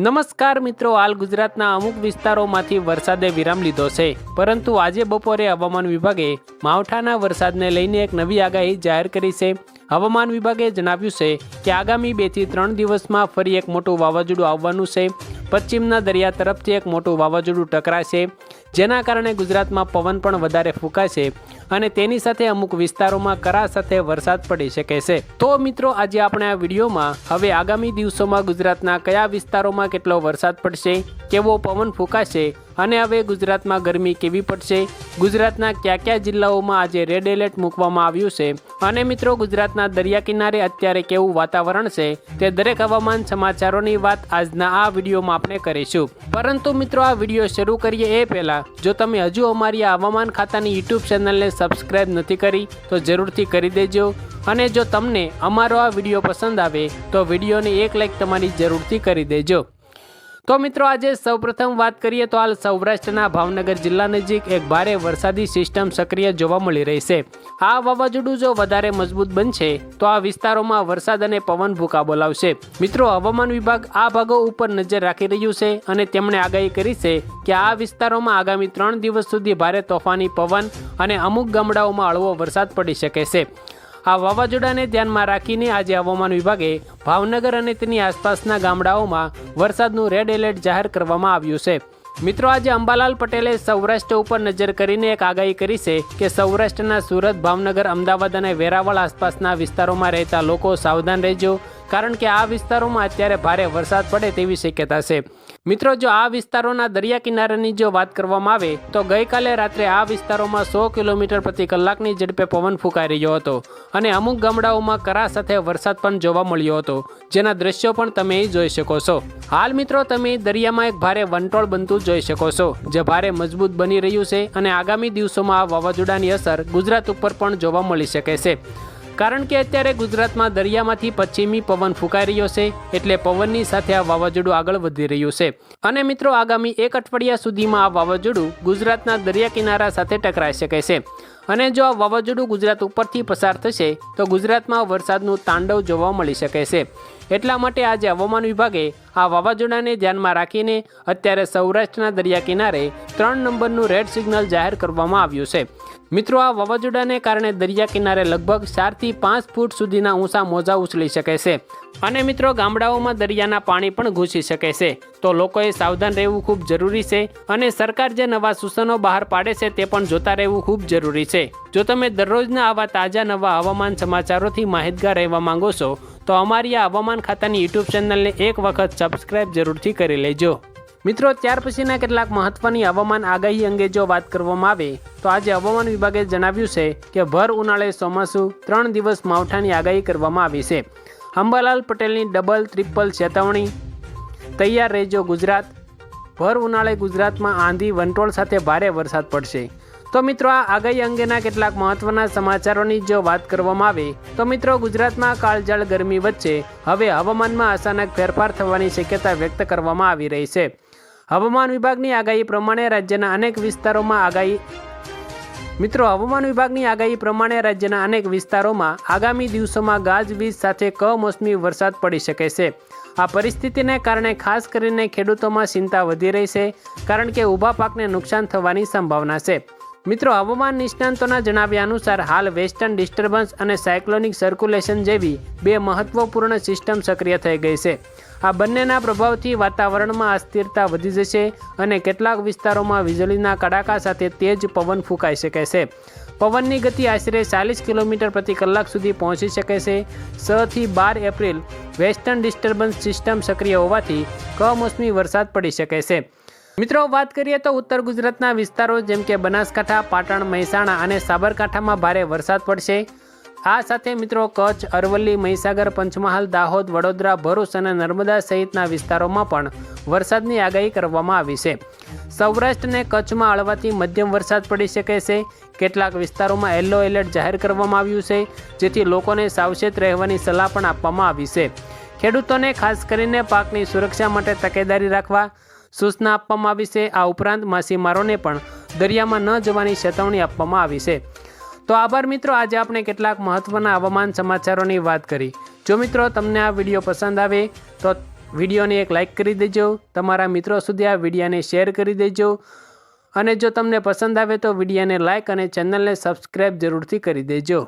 નમસ્કાર મિત્રો, હાલ ગુજરાતના અમુક વિસ્તારોમાંથી વરસાદે વિરામ લીધો છે, પરંતુ આજે બપોરે હવામાન વિભાગે માવઠાના વરસાદને લઈને એક નવી આગાહી જાહેર કરી છે। હવામાન વિભાગે જણાવ્યું છે કે આગામી 2 થી 3 દિવસમાં ફરી એક મોટું વાવાઝોડું આવવાનું છે। પશ્ચિમના દરિયા તરફથી એક મોટું વાવાઝોડું ટકરાશે, જેના કારણે ગુજરાતમાં પવન પણ વધારે ફૂંકાશે અને તેની સાથે અમુક વિસ્તારોમાં કરા સાથે વરસાદ પડી શકે છે। તો મિત્રો, આજે આપણે આ વિડીયોમાં હવે આગામી દિવસોમાં ગુજરાતના કયા વિસ્તારોમાં કેટલો વરસાદ પડશે, કેવો પવન ફૂંકાશે અને હવે ગુજરાતમાં ગરમી કેવી પડશે, ગુજરાતના કયા કયા જિલ્લાઓમાં આજે રેડ એલર્ટ મૂકવામાં આવ્યું છે અને મિત્રો ગુજરાતના દરિયા કિનારે અત્યારે કેવું વાતાવરણ છે, તે દરેક હવામાન સમાચારોની વાત આજના આ વિડીયોમાં આપણે કરીશું। પરંતુ મિત્રો, આ વિડીયો શરૂ કરીએ એ પહેલાં જો તમે હજુ અમારી આ હવામાન ખાતાની યુટ્યુબ ચેનલને સબસ્ક્રાઇબ નથી કરી તો જરૂરથી કરી દેજો, અને જો તમને અમારો આ વિડીયો પસંદ આવે તો વિડીયોને એક લાઈક તમારી જરૂરથી કરી દેજો। તો મિત્રો, આજે સૌપ્રથમ વાત કરીએ તો હાલ સૌરાષ્ટ્રના ભાવનગર જિલ્લા નજીક એક ભારે વરસાદી સિસ્ટમ સક્રિય જોવા મળી રહી છે। આ વાવાઝોડું જો વધારે મજબૂત બનશે તો આ વિસ્તારોમાં વરસાદ અને પવન ભૂકા બોલાવશે। મિત્રો, હવામાન વિભાગ આ ભાગો ઉપર નજર રાખી રહ્યું છે અને તેમણે આગાહી કરી છે કે આ વિસ્તારોમાં આગામી 3 દિવસ સુધી ભારે તોફાની પવન અને અમુક ગામડાઓમાં હળવો વરસાદ પડી શકે છે। આ વાવાઝોડાને ધ્યાનમાં રાખીને આજે હવામાન વિભાગે ભાવનગર અને તેની આસપાસના ગામડાઓમાં વરસાદનું રેડ એલર્ટ જાહેર કરવામાં આવ્યું છે। મિત્રો, આજે અંબાલાલ પટેલે સૌરાષ્ટ્ર ઉપર નજર કરીને એક આગાહી કરી છે કે સૌરાષ્ટ્રના સુરત, ભાવનગર, અમદાવાદ અને વેરાવળ આસપાસના વિસ્તારોમાં રહેતા લોકો સાવધાન રહેજો, કારણ કે આ વિસ્તારોમાં અત્યારે ભારે વરસાદ પડે તેવી શક્યતા છે। મિત્રો, જો આ વિસ્તારોના દરિયા કિનારાની જો વાત કરવામાં આવે તો ગઈકાલે રાત્રે આ વિસ્તારોમાં 100 કિલોમીટર પ્રતિ કલાકની ઝડપે પવન ફૂંકાઈ રહ્યો હતો અને અમુક ગામડાઓમાં કરા સાથે વરસાદ પણ જોવા મળ્યો હતો, જેના દ્રશ્યો પણ તમે જોઈ શકો છો। હાલ મિત્રો, તમે દરિયામાં એક ભારે વંટોળ બનતું જોઈ શકો છો, જે ભારે મજબૂત બની રહ્યું છે અને આગામી દિવસોમાં આ વાવાઝોડાની અસર ગુજરાત ઉપર પણ જોવા મળી શકે છે, કારણ કે અત્યારે ગુજરાતમાં દરિયામાંથી પશ્ચિમી પવન ફૂંકાઈ રહ્યો છે, એટલે પવનની સાથે આ વાવાઝોડું આગળ વધી રહ્યું છે અને મિત્રો, આગામી 1 અઠવાડિયા સુધીમાં આ વાવાઝોડું ગુજરાતના દરિયા કિનારા સાથે ટકરાઈ શકે છે અને જો આ વાવાઝોડું ગુજરાત ઉપરથી પસાર થશે તો ગુજરાતમાં વરસાદનું તાંડવ જોવા મળી શકે છે। એટલા માટે આજે હવામાન વિભાગે આ વાવાઝોડાને ધ્યાનમાં રાખીને અત્યારે સૌરાષ્ટ્રના દરિયા કિનારે 3 નંબરનું રેડ સિગ્નલ જાહેર કરવામાં આવ્યું છે। મિત્રો, આ વાવાઝોડાને કારણે દરિયા કિનારે લગભગ 4 થી 5 ફૂટ સુધીના ઊંચા મોજા ઉછળી શકે છે અને મિત્રો, ગામડાઓમાં દરિયાના પાણી પણ ઘૂસી શકે છે, તો લોકોએ સાવધાન રહેવું ખૂબ જરૂરી છે અને સરકાર જે નવા સૂચનો બહાર પાડે છે તે પણ જોતા રહેવું ખૂબ જરૂરી છે। જો તમે દરરોજના આવા તાજા નવા હવામાન સમાચારોથી માહિતગાર રહેવા માંગો છો તો અમારી આ હવામાન ખાતાની યુટ્યુબ ચેનલને એક વખત સબસ્ક્રાઇબ જરૂરથી કરી લેજો। મિત્રો, ત્યાર પછીના કેટલાક મહત્વની હવામાન આગાહી અંગે જો વાત કરવામાં આવે તો આજે હવામાન વિભાગે જણાવ્યું છે કે ભર ઉનાળે ચોમાસું 3 દિવસ માવઠાની આગાહી કરવામાં આવી છે। અંબાલાલ પટેલની ડબલ ટ્રિપલ ચેતવણી, તૈયાર રહેજો ગુજરાત, ભર ઉનાળે ગુજરાતમાં આંધી વંટોળ સાથે ભારે વરસાદ પડશે। તો મિત્રો, આ આગાહી અંગેના કેટલાક મહત્વના સમાચારોની જો વાત કરવામાં આવે તો મિત્રો, ગુજરાતમાં કાળઝાળ ગરમી વચ્ચે હવે હવામાનમાં અચાનક ફેરફાર થવાની શક્યતા વ્યક્ત કરવામાં આવી રહી છે। હવામાન વિભાગની આગાહી પ્રમાણે રાજ્યના અનેક વિસ્તારોમાં આગામી દિવસોમાં ગાજવીજ સાથે કમોસમી વરસાદ પડી શકે છે। આ પરિસ્થિતિને કારણે ખાસ કરીને ખેડૂતોમાં ચિંતા વધી રહી છે, કારણ કે ઊભા પાકને નુકસાન થવાની સંભાવના છે। મિત્રો, હવામાન નિષ્ણાંતોના જણાવ્યા અનુસાર હાલ વેસ્ટર્ન ડિસ્ટર્બન્સ અને સાયક્લોનિક સર્ક્યુલેશન જેવી 2 મહત્વપૂર્ણ સિસ્ટમ સક્રિય થઈ ગઈ છે। આ બંનેના પ્રભાવથી વાતાવરણમાં અસ્થિરતા વધી જશે અને કેટલાક વિસ્તારોમાં વીજળીના કડાકા સાથે તેજ પવન ફૂંકાઈ શકે છે। પવનની ગતિ આશરે 40 કિલોમીટર પ્રતિ કલાક સુધી પહોંચી શકે છે। 6 થી 12 એપ્રિલ વેસ્ટર્ન ડિસ્ટર્બન્સ સિસ્ટમ સક્રિય હોવાથી કમોસમી વરસાદ પડી શકે છે। મિત્રો, વાત કરીએ તો ઉત્તર ગુજરાતના વિસ્તારો જેમ કે બનાસકાંઠા, પાટણ, મહેસાણા અને સાબરકાંઠામાં ભારે વરસાદ પડશે। આ સાથે મિત્રો, કચ્છ, અરવલ્લી, મહીસાગર, પંચમહાલ, દાહોદ, વડોદરા, ભરૂચ અને નર્મદા સહિતના વિસ્તારોમાં પણ વરસાદની આગાહી કરવામાં આવી છે। સૌરાષ્ટ્ર અને કચ્છમાં હળવાથી મધ્યમ વરસાદ પડી શકે છે। કેટલાક વિસ્તારોમાં યલો એલર્ટ જાહેર કરવામાં આવ્યું છે, જેથી લોકોને સાવચેત રહેવાની સલાહ પણ આપવામાં આવી છે। ખેડૂતોને ખાસ કરીને પાકની સુરક્ષા માટે તકેદારી રાખવા સૂચના આપવામાં આવી છે। આ ઉપરાંત માછીમારોને પણ દરિયામાં ન જવાની ચેતવણી આપવામાં આવી છે। તો આભાર મિત્રો, આજે આપણે કેટલાક મહત્વના હવામાન સમાચારોની વાત કરી। જો મિત્રો તમને આ વિડીયો પસંદ આવે તો વિડીયોને એક લાઇક કરી દેજો, તમારા મિત્રો સુધી આ વિડીયોને શેર કરી દેજો અને જો તમને પસંદ આવે તો વિડીયોને લાઇક અને ચેનલને સબસ્ક્રાઈબ જરૂરથી કરી દેજો।